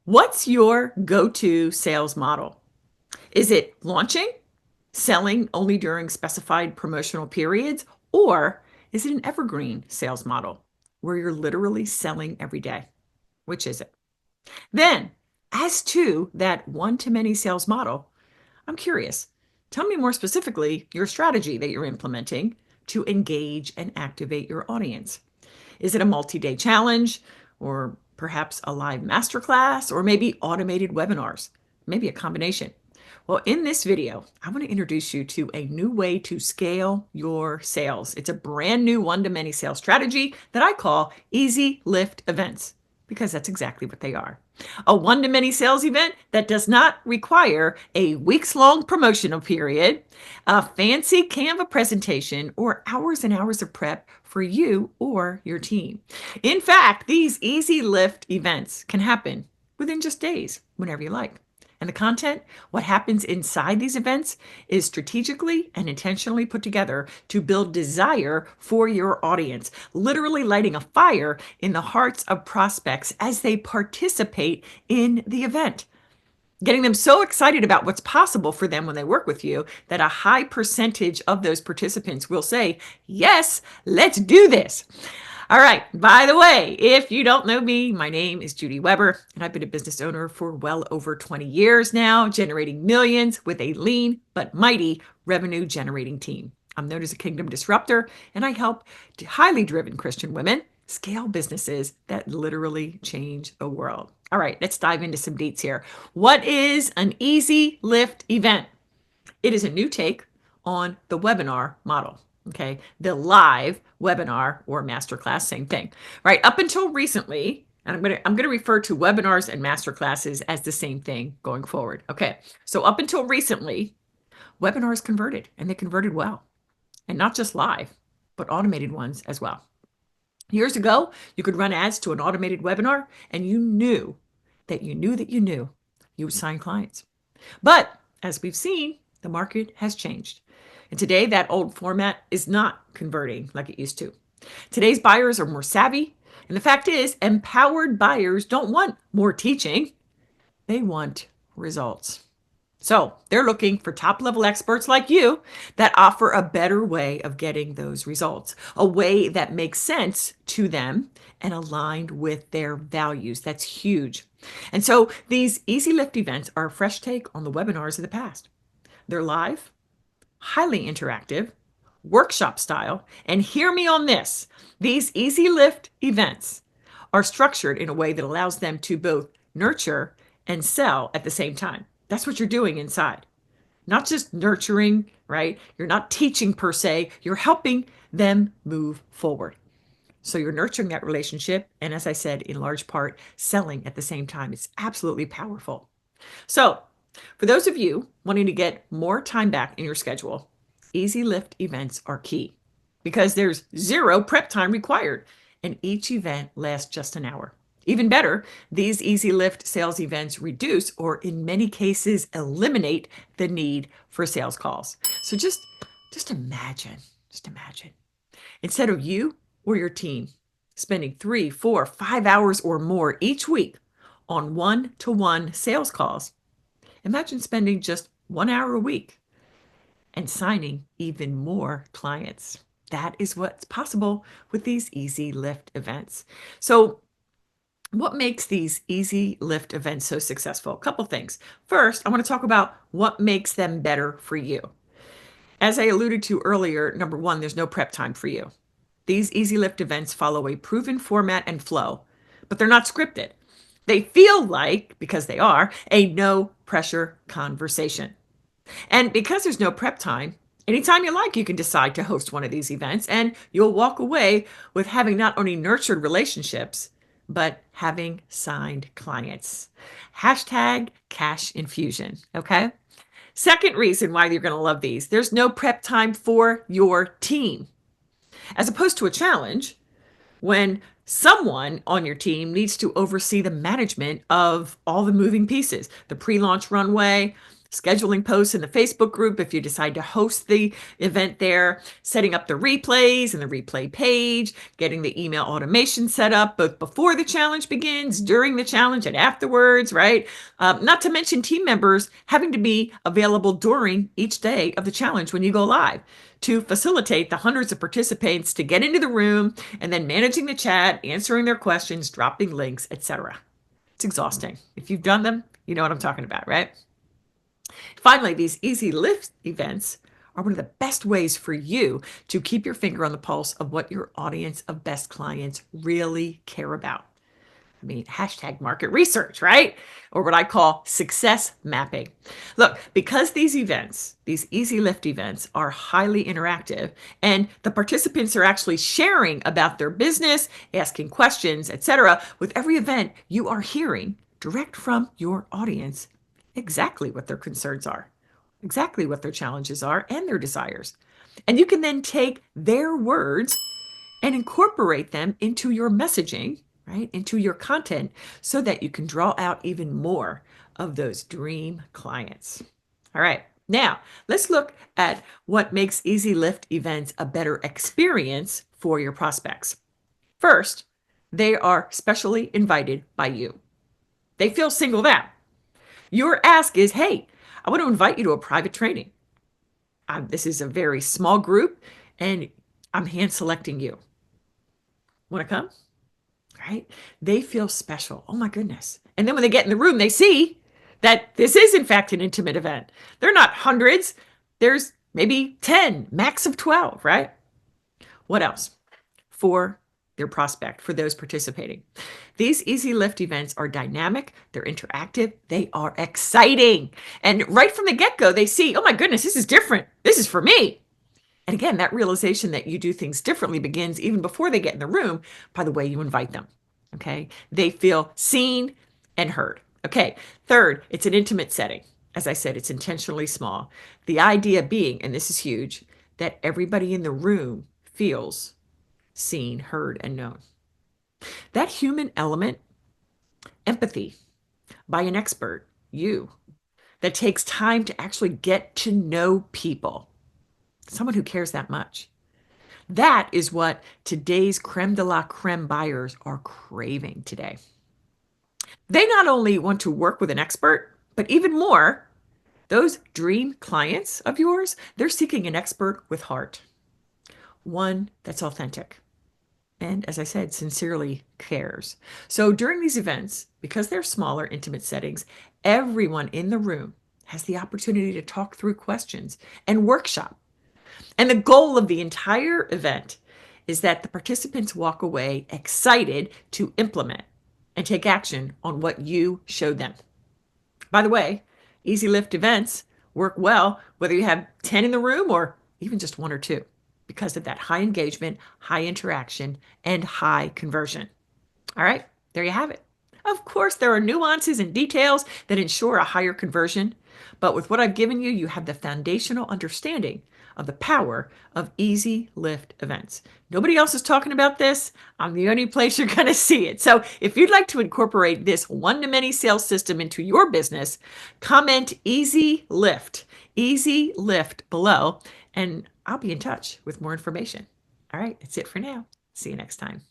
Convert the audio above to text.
What's your go-to sales model? Is it launching, selling only during specified promotional periods, or is it an evergreen sales model where you're literally selling every day? Which is it? Then, as to that one-to-many sales model, I'm curious. Tell me more specifically your strategy that you're implementing to engage and activate your audience. Is it a multi-day challenge or perhaps a live masterclass or maybe automated webinars? Maybe a combination. Well, in this video, I want to introduce you to a new way to scale your sales. It's a brand new one-to-many sales strategy that I call Easy Lift Events because that's exactly what they are. A one-to-many sales event that does not require a weeks-long promotional period, a fancy Canva presentation, or hours and hours of prep for you or your team. In fact, these easy lift events can happen within just days, whenever you like. And the content, what happens inside these events, is strategically and intentionally put together to build desire for your audience, literally lighting a fire in the hearts of prospects as they participate in the event, getting them so excited about what's possible for them when they work with you that a high percentage of those participants will say, yes, let's do this. All right. By the way, if you don't know me, my name is Judy Weber, and I've been a business owner for well over 20 years now, generating millions with a lean but mighty revenue generating team. I'm known as a kingdom disruptor, and I help highly driven Christian women scale businesses that literally change the world. All right, let's dive into some deets here. What is an easy lift event? It is a new take on the webinar model. Okay, the live webinar or masterclass, same thing, right? Up until recently, and I'm gonna refer to webinars and masterclasses as the same thing going forward. Okay, so up until recently, webinars converted, and they converted well, and not just live, but automated ones as well. Years ago, you could run ads to an automated webinar, and you knew that you would sign clients. But as we've seen, the market has changed. And today, that old format is not converting like it used to. Today's buyers are more savvy. And the fact is, empowered buyers don't want more teaching, they want results. So they're looking for top level experts like you that offer a better way of getting those results, a way that makes sense to them and aligned with their values. That's huge. And so these easy lift events are a fresh take on the webinars of the past. They're live, highly interactive, workshop style, and hear me on this. These easy lift events are structured in a way that allows them to both nurture and sell at the same time. That's what you're doing inside. Not just nurturing, right? You're not teaching per se, you're helping them move forward. So you're nurturing that relationship. And as I said, in large part, selling at the same time. It's absolutely powerful. So for those of you wanting to get more time back in your schedule, easy lift events are key because there's zero prep time required and each event lasts just an hour. Even better, these easy lift sales events reduce or in many cases eliminate the need for sales calls. So just imagine instead of you or your team spending 3, 4, 5 hours or more each week on one-to-one sales calls, imagine spending just 1 hour a week and signing even more clients. That is what's possible with these easy lift events. So what makes these easy lift events so successful? A couple things. First, I want to talk about what makes them better for you. As I alluded to earlier, number one, there's no prep time for you. These easy lift events follow a proven format and flow, but they're not scripted. They feel like, because they are, a no pressure conversation. And because there's no prep time, anytime you like, you can decide to host one of these events and you'll walk away with having not only nurtured relationships, but having signed clients. Hashtag cash infusion. Okay. Second reason why you're going to love these, there's no prep time for your team. As opposed to a challenge, when someone on your team needs to oversee the management of all the moving pieces, the pre-launch runway, scheduling posts in the Facebook group if you decide to host the event there, setting up the replays and the replay page, getting the email automation set up both before the challenge begins, during the challenge, and afterwards, right? Not to mention team members having to be available during each day of the challenge when you go live to facilitate the hundreds of participants to get into the room and then managing the chat, answering their questions, dropping links, etc. It's exhausting. If you've done them, you know what I'm talking about, right? Finally, these easy lift events are one of the best ways for you to keep your finger on the pulse of what your audience of best clients really care about. I mean, hashtag market research, right? Or what I call success mapping. Look, because these events, these easy lift events, are highly interactive and the participants are actually sharing about their business, asking questions, etc. With every event, you are hearing direct from your audience exactly what their concerns are, exactly what their challenges are, and their desires. And you can then take their words and incorporate them into your messaging, right? Into your content so that you can draw out even more of those dream clients. All right. Now, let's look at what makes Easy Lift events a better experience for your prospects. First, they are specially invited by you. They feel singled out. Your ask is, hey, I want to invite you to a private training. This is a very small group and I'm hand selecting you. Want to come? Right? They feel special. Oh my goodness. And then when they get in the room, they see that this is in fact an intimate event. They're not hundreds. There's maybe 10, max of 12, right? What else? For their prospect, for those participating. These Easy Lift events are dynamic, they're interactive, they are exciting. And right from the get-go, they see, oh my goodness, this is different. This is for me. And again, that realization that you do things differently begins even before they get in the room by the way you invite them. Okay. They feel seen and heard. Okay. Third, it's an intimate setting. As I said, it's intentionally small. The idea being, and this is huge, that everybody in the room feels seen, heard, and known. That human element, empathy by an expert, you, that takes time to actually get to know people, someone who cares that much. That is what today's creme de la creme buyers are craving today. They not only want to work with an expert, but even more, those dream clients of yours, they're seeking an expert with heart, one that's authentic. And as I said, sincerely cares. So during these events, because they're smaller, intimate settings, everyone in the room has the opportunity to talk through questions and workshop. And the goal of the entire event is that the participants walk away excited to implement and take action on what you showed them. By the way, Easy Lift events work well whether you have 10 in the room or even just one or two because of that high engagement, high interaction, and high conversion. All right, there you have it. Of course, there are nuances and details that ensure a higher conversion, but with what I've given you, you have the foundational understanding of the power of Easy Lift events. Nobody else is talking about this. I'm the only place you're going to see it. So if you'd like to incorporate this one-to-many sales system into your business, comment Easy Lift below, and I'll be in touch with more information. All right, that's it for now. See you next time.